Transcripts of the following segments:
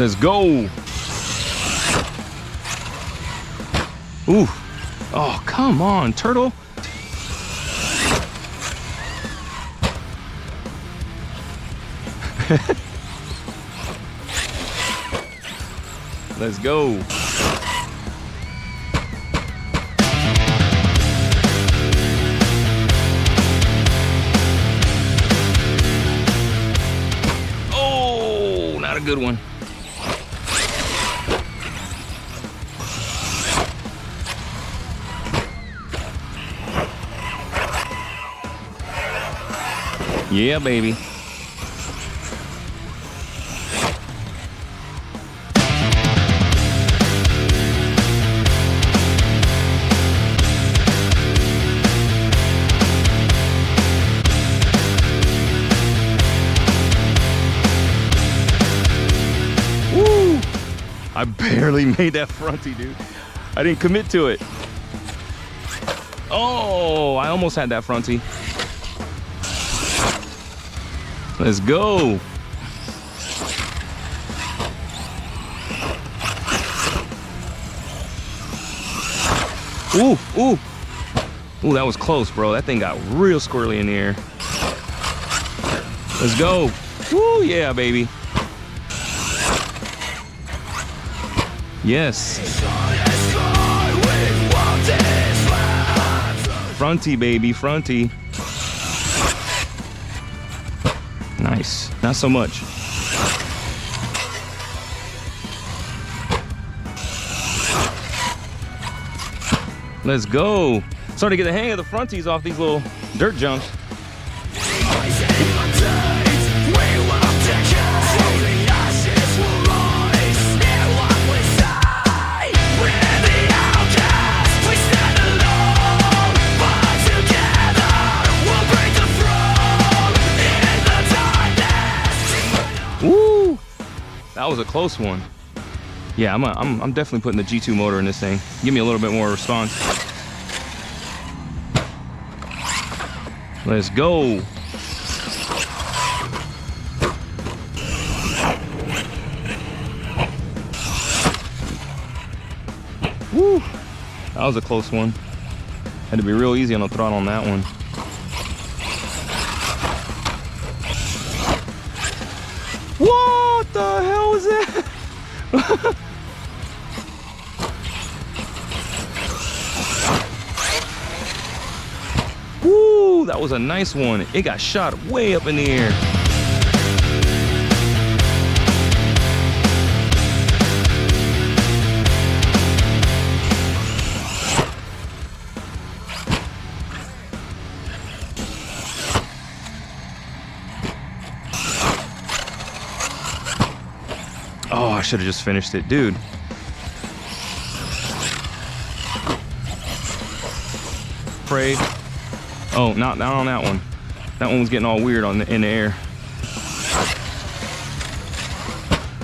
Let's go. Ooh. Oh, come on, turtle. Let's go. Oh, not a good one. Yeah, baby. Woo! I barely made that fronty, dude. I didn't commit to it. Oh, I almost had that fronty. Let's go. Ooh, ooh. Ooh, that was close, bro. That thing got real squirrely in the air. Let's go. Woo, yeah, baby. Yes. Fronty, baby, fronty. Nice. Not so much. Let's go. Starting to get the hang of the fronties off these little dirt jumps. Woo! That was a close one. Yeah, I'm definitely putting the G2 motor in this thing. Give me a little bit more response. Let's go. Woo! That was a close one. Had to be real easy on the throttle on that one. What the hell was that? Woo, that was a nice one. It got shot way up in the air. Oh, I should have just finished it, dude. Afraid. Oh, not on that one. That one was getting all weird in the air.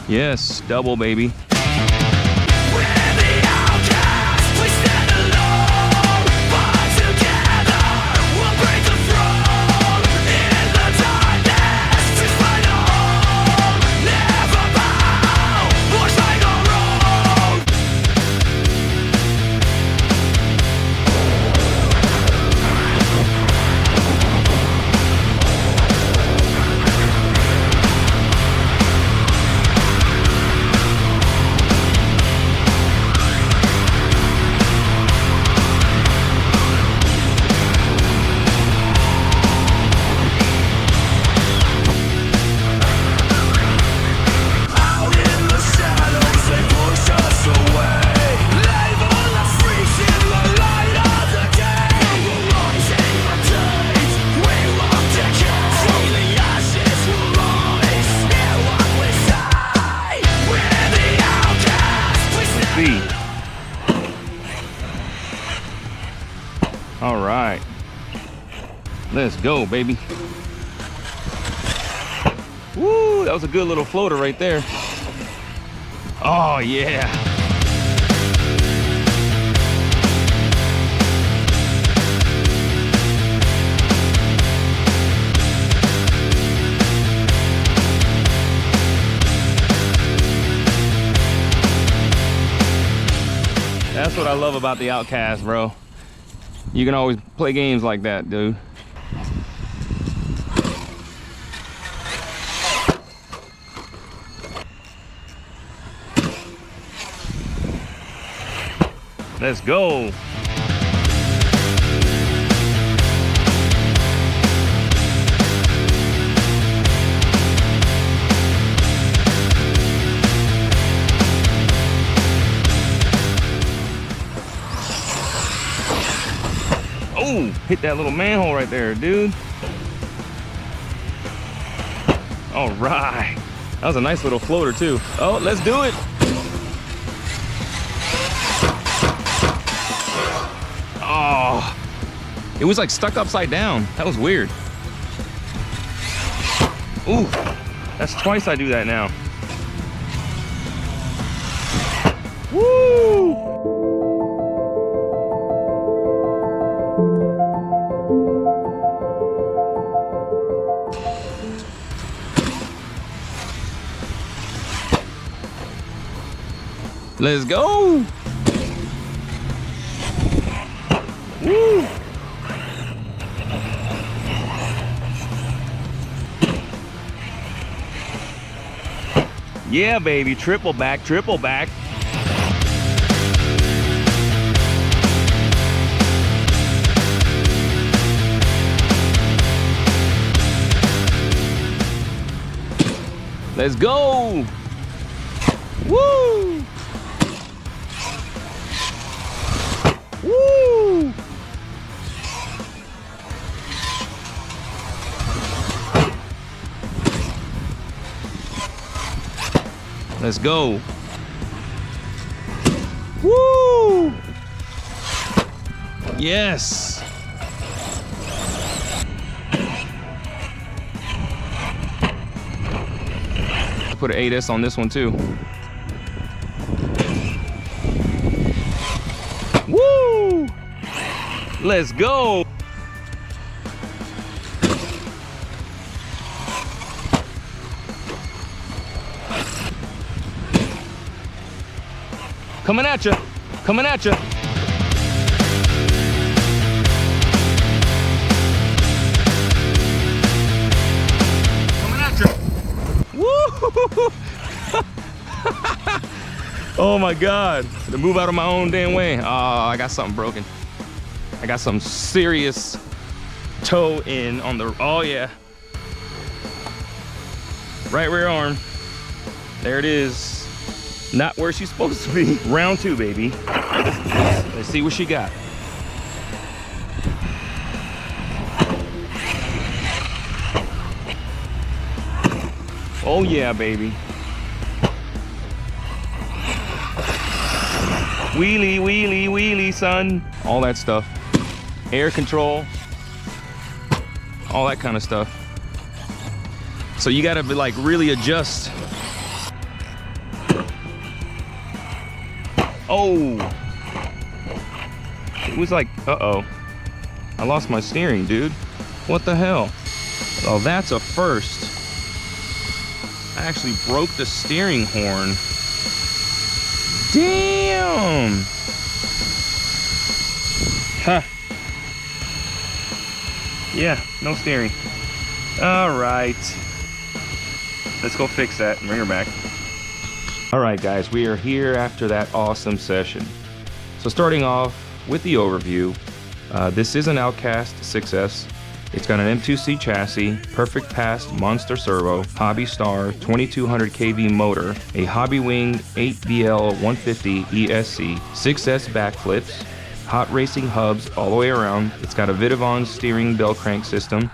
Yes, double, baby. All right, let's go, baby. Woo, that was a good little floater right there. Oh yeah. what I love about the Outcast, bro. You can always play games like that, dude. Let's go. Oh, hit that little manhole right there, dude. All right. That was a nice little floater too. Oh, let's do it. Oh, it was like stuck upside down. That was weird. Ooh, that's twice I do that now. Woo! Let's go. Woo. Yeah, baby, triple back, triple back. Let's go. Woo. Woo. Let's go. Woo. Yes. I put an 8S on this one too. Woo. Let's go. Coming at you, coming at you. Coming at you. Woo! Oh my God, to move out of my own damn way. Oh, I got something broken. I got some serious toe in on the, oh yeah. Right rear arm, there it is. Not where she's supposed to be. Round 2, baby. Let's see what she got. Oh yeah, baby. Wheelie, wheelie, wheelie, son. All that stuff. Air control. All that kind of stuff. So you gotta be like really adjust. Oh, it was like, uh-oh, I lost my steering, dude. What the hell? Oh, that's a first. I actually broke the steering horn. Damn. Huh. Yeah, no steering. All right. Let's go fix that and bring her back. All right, guys, we are here after that awesome session. So starting off with the overview, this is an Outcast 6S. It's got an M2C chassis, perfect passed monster servo, Hobby Star 2200 kV motor, a Hobby Wing 8BL 150 ESC, 6S backflips, hot racing hubs all the way around. It's got a Vidavon steering bell crank system,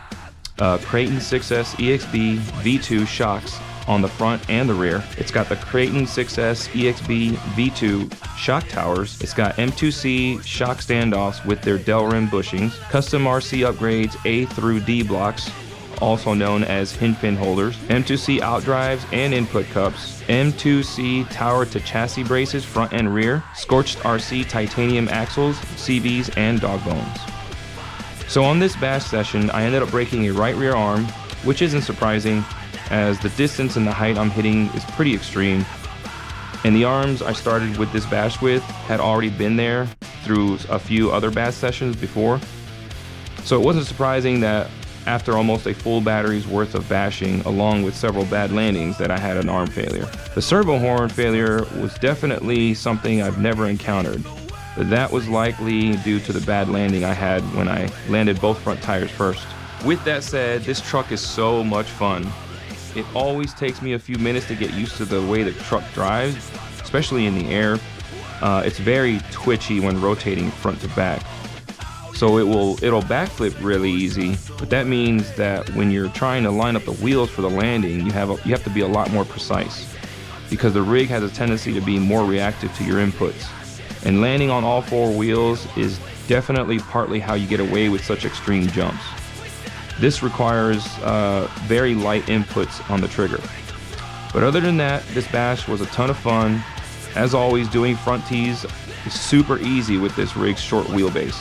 Creighton 6S EXB V2 shocks on the front and the rear. It's got the Creighton 6S EXB V2 shock towers. It's got M2C shock standoffs with their Delrin bushings, custom RC upgrades A through D blocks, also known as hinge pin holders, M2C outdrives and input cups, M2C tower to chassis braces front and rear, scorched RC titanium axles, CVs, and dog bones. So on this bash session, I ended up breaking a right rear arm, which isn't surprising, as the distance and the height I'm hitting is pretty extreme. And the arms I started with this bash with had already been there through a few other bash sessions before. So it wasn't surprising that after almost a full battery's worth of bashing, along with several bad landings, that I had an arm failure. The servo horn failure was definitely something I've never encountered, but that was likely due to the bad landing I had when I landed both front tires first. With that said, this truck is so much fun. It always takes me a few minutes to get used to the way the truck drives, especially in the air. It's very twitchy when rotating front to back. So it'll backflip really easy, but that means that when you're trying to line up the wheels for the landing, you have to be a lot more precise, because the rig has a tendency to be more reactive to your inputs. And landing on all four wheels is definitely partly how you get away with such extreme jumps. This requires very light inputs on the trigger. But other than that, this bash was a ton of fun. As always, doing front tees is super easy with this rig's short wheelbase.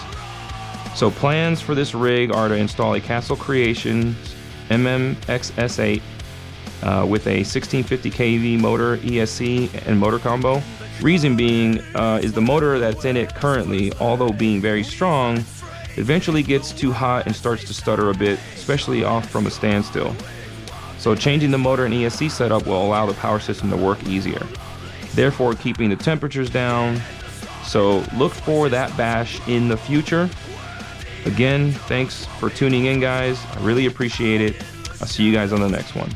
So plans for this rig are to install a Castle Creations MMXS8 with a 1650 kV motor, ESC, and motor combo. Reason being is the motor that's in it currently, although being very strong, eventually gets too hot and starts to stutter a bit, especially off from a standstill. So changing the motor and ESC setup will allow the power system to work easier, therefore keeping the temperatures down. So look for that bash in the future. Again, thanks for tuning in, guys. I really appreciate it. I'll see you guys on the next one.